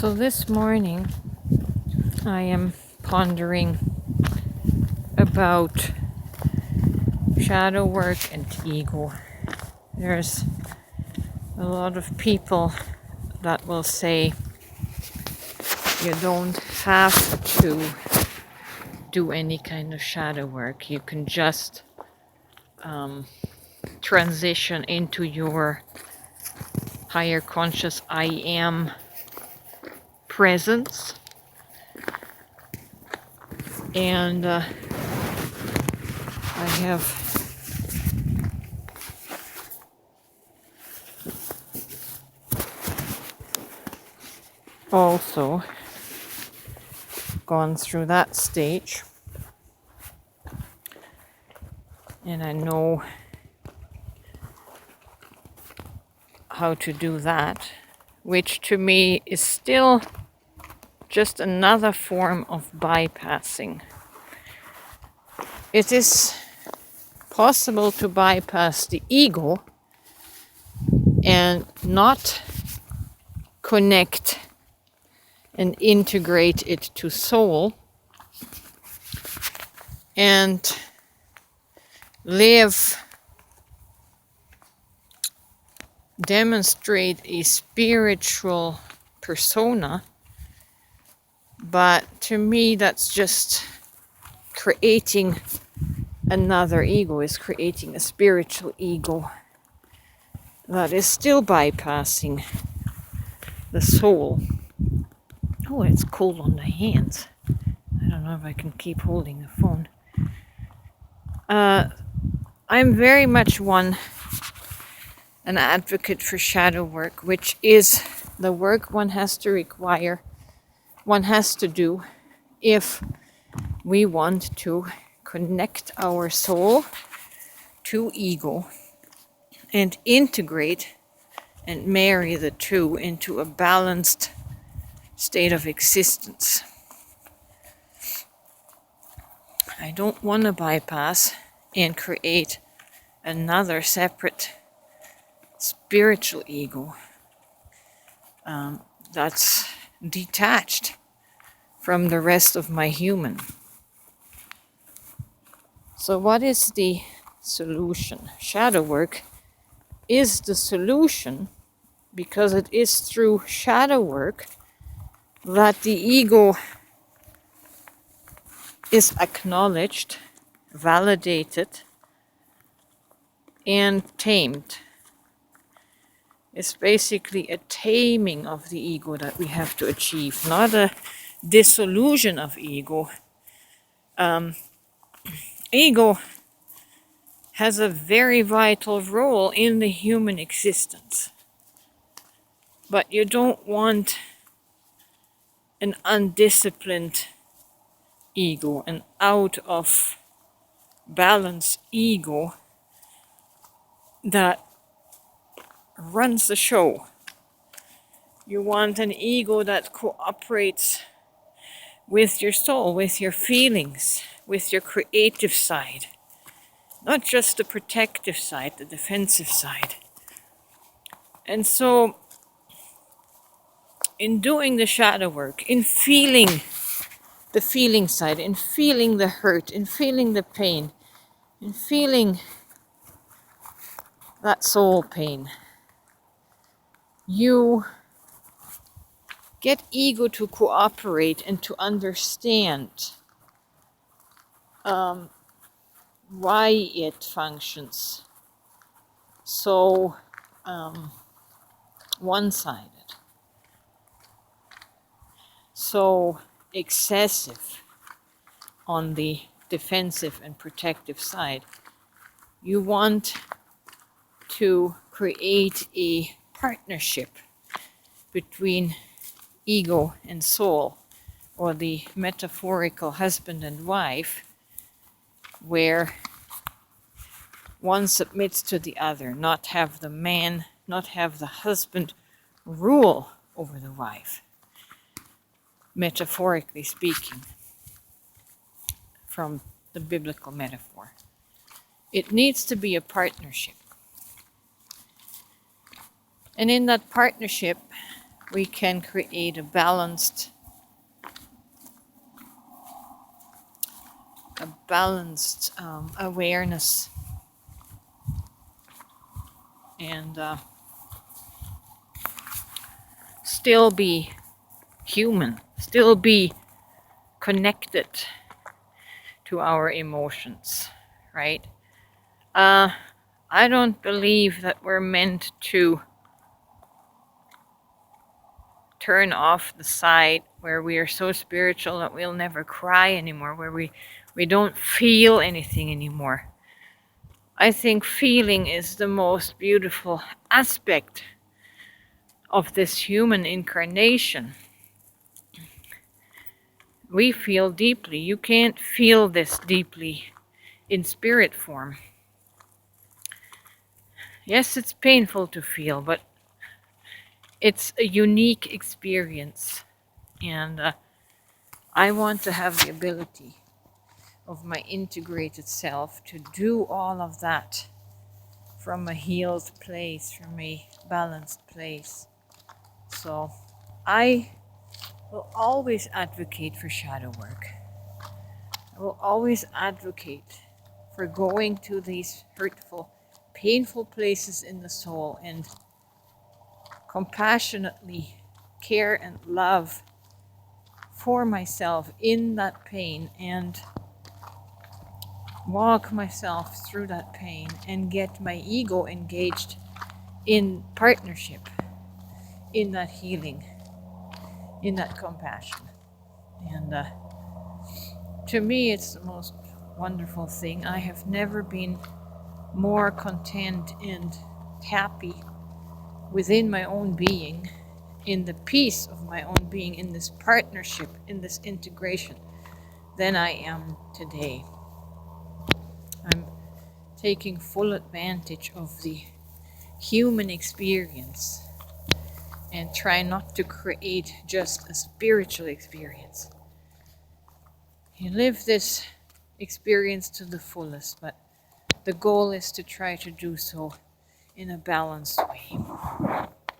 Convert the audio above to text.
So this morning I am pondering about shadow work and ego. There's a lot of people that will say you don't have to do any kind of shadow work. You can just transition into your higher conscious I am presence, and I have also gone through that stage, and I know how to do that, which to me is still just another form of bypassing. It is possible to bypass the ego and not connect and integrate it to soul and demonstrate a spiritual persona. But to me, that's just creating another ego, is creating a spiritual ego that is still bypassing the soul. Oh, it's cold on the hands. I don't know if I can keep holding the phone. I'm very much an advocate for shadow work, which is the work one has to do if we want to connect our soul to ego and integrate and marry the two into a balanced state of existence. I don't want to bypass and create another separate spiritual ego that's detached from the rest of my human. So what is the solution? Shadow work is the solution, because it is through shadow work that the ego is acknowledged, validated, and tamed. It's basically a taming of the ego that we have to achieve, not a dissolution of ego. Ego has a very vital role in the human existence. But you don't want an undisciplined ego, an out of balance ego that runs the show. You want an ego that cooperates with your soul, with your feelings, with your creative side, not just the protective side, the defensive side. And so, in doing the shadow work, in feeling the feeling side, in feeling the hurt, in feeling the pain, in feeling that soul pain, you get ego to cooperate and to understand why it functions so one-sided, so excessive on the defensive and protective side. You want to create a partnership between ego and soul, or the metaphorical husband and wife, where one submits to the other, not have the husband rule over the wife, metaphorically speaking, from the biblical metaphor. It needs to be a partnership. And in that partnership, we can create a balanced awareness, and still be human, still be connected to our emotions, right? I don't believe that we're meant to turn off the side where we are so spiritual that we'll never cry anymore, where we don't feel anything anymore. I think feeling is the most beautiful aspect of this human incarnation. We feel deeply. You can't feel this deeply in spirit form. Yes, it's painful to feel, but it's a unique experience. And I want to have the ability of my integrated self to do all of that from a healed place, from a balanced place. So I will always advocate for shadow work. I will always advocate for going to these hurtful, painful places in the soul and compassionately care and love for myself in that pain, and walk myself through that pain and get my ego engaged in partnership, in that healing, in that compassion. And to me, it's the most wonderful thing. I have never been more content and happy within my own being, in the peace of my own being, in this partnership, in this integration, than I am today. I'm taking full advantage of the human experience and try not to create just a spiritual experience. You live this experience to the fullest, but the goal is to try to do so in a balanced way.